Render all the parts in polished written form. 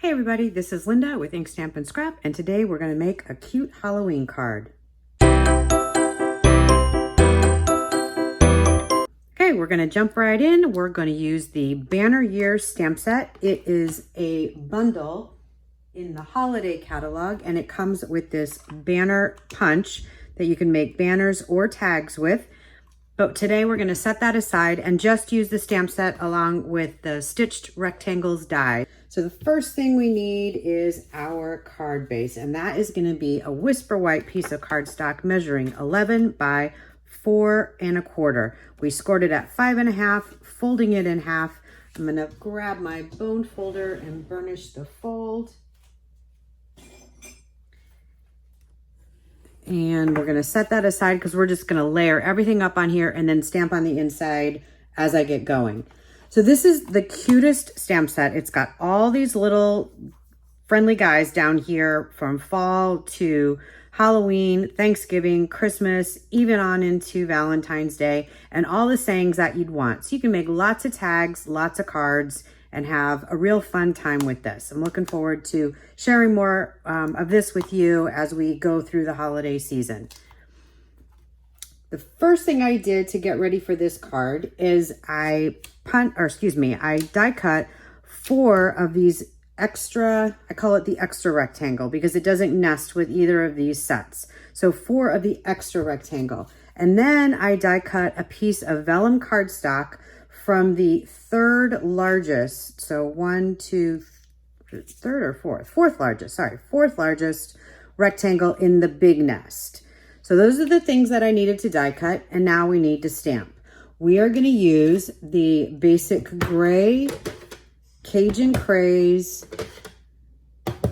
Hey everybody, this is Linda with Ink Stamp and Scrap, and today we're going to make a cute Halloween card. Okay, we're going to jump right in. We're going to use the Banner Year stamp set. It is a bundle in the holiday catalog, and it comes with this banner punch that you can make banners or tags with. But today we're going to set that aside and just use the stamp set along with the stitched rectangles die. So the first thing we need is our card base, and that is going to be a Whisper White piece of cardstock measuring 11 by 4 1/4. We scored it at 5 1/2, folding it in half. I'm going to grab my bone folder and burnish the fold. And we're going to set that aside because we're just going to layer everything up on here and then stamp on the inside as I get going. So this is the cutest stamp set. It's got all these little friendly guys down here from fall to Halloween, Thanksgiving, Christmas, even on into Valentine's Day, and all the sayings that you'd want. So you can make lots of tags, lots of cards, and have a real fun time with this. I'm looking forward to sharing more of this with you as we go through the holiday season. The first thing I did to get ready for this card is I die cut 4 of these extra, I call it the extra rectangle because it doesn't nest with either of these sets. So 4 of the extra rectangle. And then I die cut a piece of vellum cardstock from the third largest, so fourth largest rectangle in the big nest. So those are the things that I needed to die cut, and now we need to stamp. We are going to use the basic gray Cajun Craze,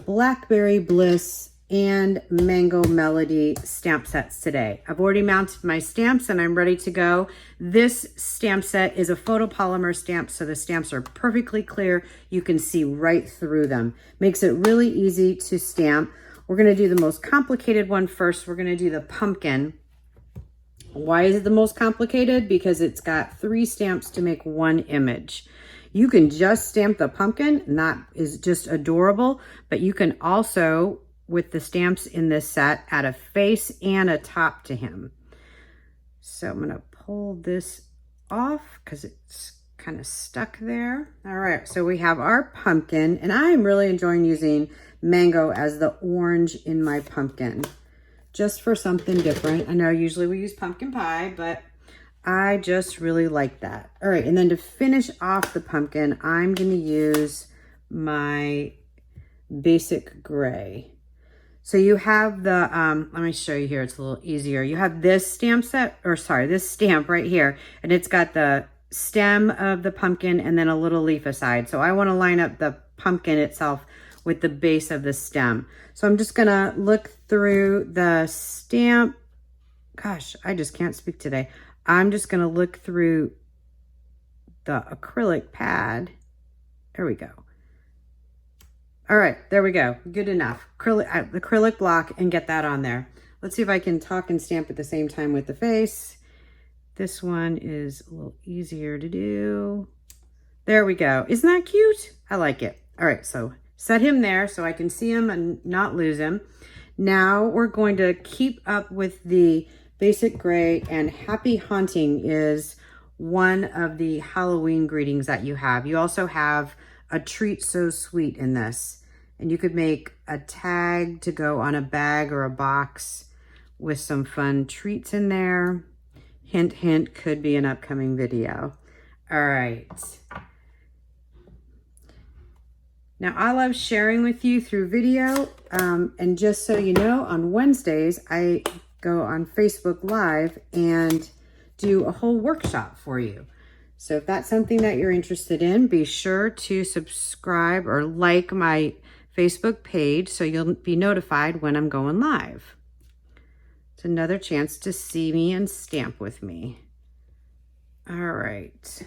Blackberry Bliss, and Mango Melody stamp sets today. I've already mounted my stamps and I'm ready to go. This stamp set is a photopolymer stamp, so the stamps are perfectly clear. You can see right through them. Makes it really easy to stamp. We're gonna do the most complicated one first. We're gonna do the pumpkin. Why is it the most complicated? Because it's got 3 stamps to make 1 image. You can just stamp the pumpkin, and that is just adorable, but you can also, with the stamps in this set, add a face and a top to him. So I'm gonna pull this off because it's kind of stuck there. All right, so we have our pumpkin, and I'm really enjoying using mango as the orange in my pumpkin, just for something different. I know usually we use pumpkin pie, but I just really like that. All right, and then to finish off the pumpkin, I'm gonna use my basic gray. So you have the, let me show you here, it's a little easier. You have this stamp set, or sorry, this stamp right here, and it's got the stem of the pumpkin and then a little leaf aside. So I wanna line up the pumpkin itself with the base of the stem. So I'm just gonna look through the stamp. Gosh, I just can't speak today. I'm just gonna look through the acrylic pad. There we go. All right, there we go. Good enough. Acrylic block, and get that on there. Let's see if I can talk and stamp at the same time with the face. This one is a little easier to do. There we go. Isn't that cute? I like it. All right, so set him there so I can see him and not lose him. Now we're going to keep up with the basic gray, and Happy Haunting is one of the Halloween greetings that you have. You also have a Treat So Sweet in this, and you could make a tag to go on a bag or a box with some fun treats in there. Hint, hint, could be an upcoming video. All right. Now, I love sharing with you through video, and just so you know, on Wednesdays, I go on Facebook Live and do a whole workshop for you. So if that's something that you're interested in, be sure to subscribe or like my Facebook page so you'll be notified when I'm going live. It's another chance to see me and stamp with me. All right.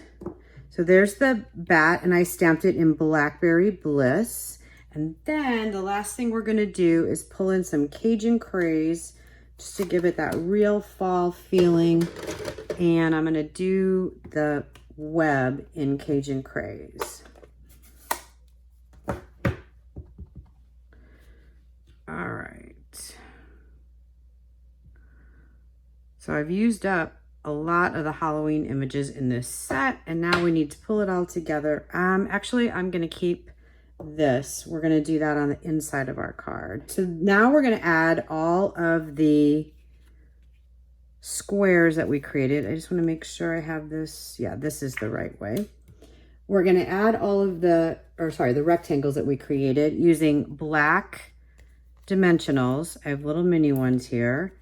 So there's the bat, and I stamped it in Blackberry Bliss. And then the last thing we're gonna do is pull in some Cajun Craze just to give it that real fall feeling. And I'm gonna do the web in Cajun Craze. So I've used up a lot of the Halloween images in this set, and now we need to pull it all together. Actually, I'm gonna keep this. We're gonna do that on the inside of our card. So now we're gonna add all of the squares that we created. I just wanna make sure I have this. Yeah, this is the right way. We're gonna add all of the rectangles that we created using black dimensionals. I have little mini ones here.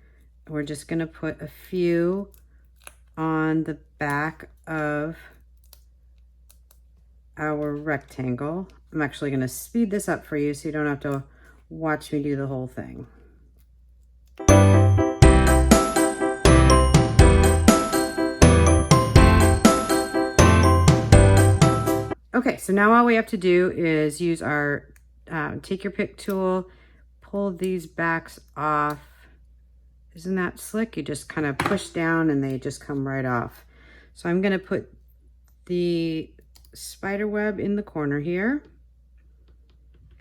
We're just gonna put a few on the back of our rectangle. I'm actually going to speed this up for you so you don't have to watch me do the whole thing. Okay, so now all we have to do is use our take your pick tool, pull these backs off. Isn't that slick? You just kind of push down and they just come right off. So I'm going to put the spider web in the corner here.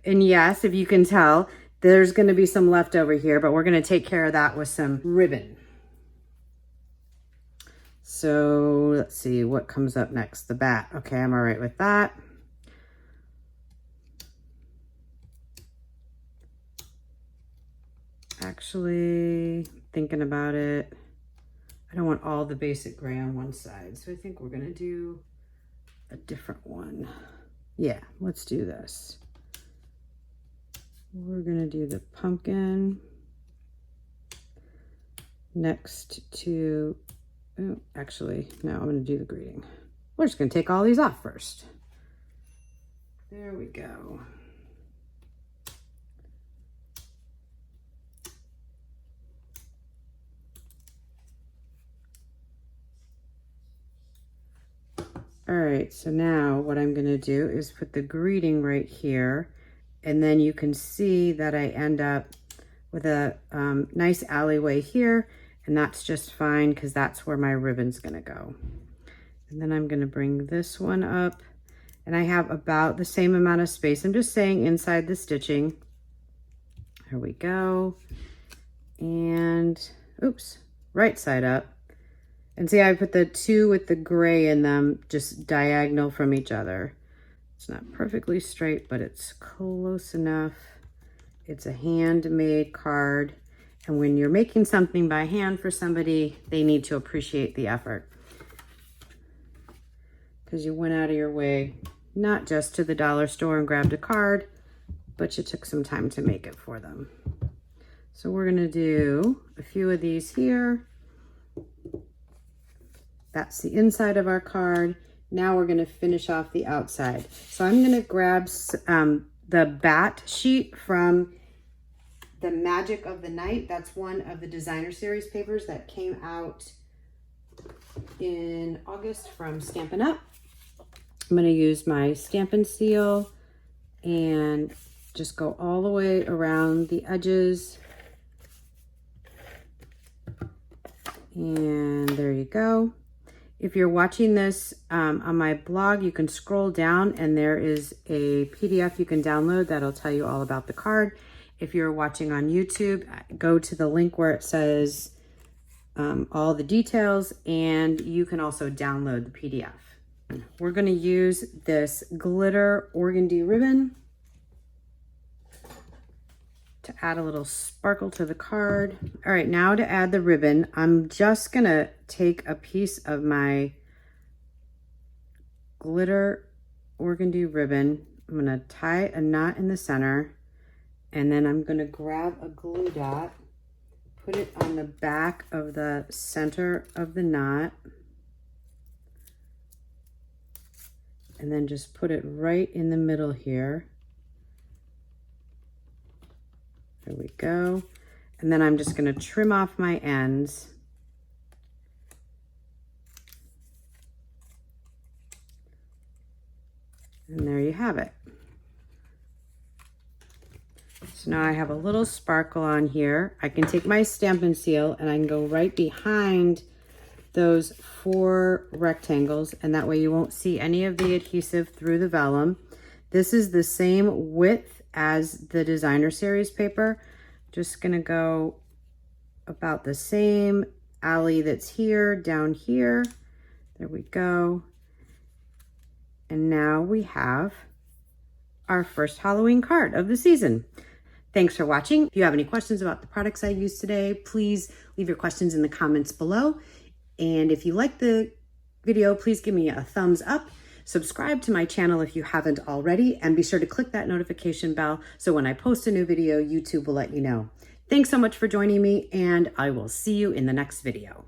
And yes, if you can tell, there's going to be some left over here, but we're going to take care of that with some ribbon. So let's see what comes up next. The bat. Okay, I'm all right with that. Actually, thinking about it, I don't want all the basic gray on one side, so I think we're gonna do a different one. Yeah, let's do this. We're gonna do the pumpkin next to, oh, actually, no, I'm gonna do the greeting. We're just gonna take all these off first. There we go. All right, so now what I'm gonna do is put the greeting right here, and then you can see that I end up with a nice alleyway here, and that's just fine because that's where my ribbon's gonna go. And then I'm gonna bring this one up, and I have about the same amount of space. I'm just saying inside the stitching. Here we go. And, oops, right side up. And see, I put the two with the gray in them just diagonal from each other. It's not perfectly straight, but it's close enough. It's a handmade card. And when you're making something by hand for somebody, they need to appreciate the effort. Because you went out of your way, not just to the dollar store and grabbed a card, but you took some time to make it for them. So we're gonna do a few of these here. That's the inside of our card. Now we're gonna finish off the outside. So I'm gonna grab the bat sheet from the Magic of the Night. That's one of the designer series papers that came out in August from Stampin' Up. I'm gonna use my Stampin' Seal and just go all the way around the edges. And there you go. If you're watching this on my blog, you can scroll down and there is a PDF you can download that'll tell you all about the card. If you're watching on YouTube, go to the link where it says all the details, and you can also download the PDF. We're going to use this glitter organdy ribbon to add a little sparkle to the card. All right, now to add the ribbon, I'm just gonna take a piece of my glitter organdy ribbon. I'm gonna tie a knot in the center, and then I'm gonna grab a glue dot, put it on the back of the center of the knot, and then just put it right in the middle here. There we go. And then I'm just going to trim off my ends. And there you have it. So now I have a little sparkle on here. I can take my Stampin' Seal and I can go right behind those 4 rectangles, and that way you won't see any of the adhesive through the vellum. This is the same width as the designer series paper. Just gonna go about the same Allie that's here, down here. There we go. And now we have our first Halloween card of the season. Thanks for watching. If you have any questions about the products I used today, please leave your questions in the comments below. And if you like the video, please give me a thumbs up. Subscribe to my channel if you haven't already, and be sure to click that notification bell so when I post a new video, YouTube will let you know. Thanks so much for joining me, and I will see you in the next video.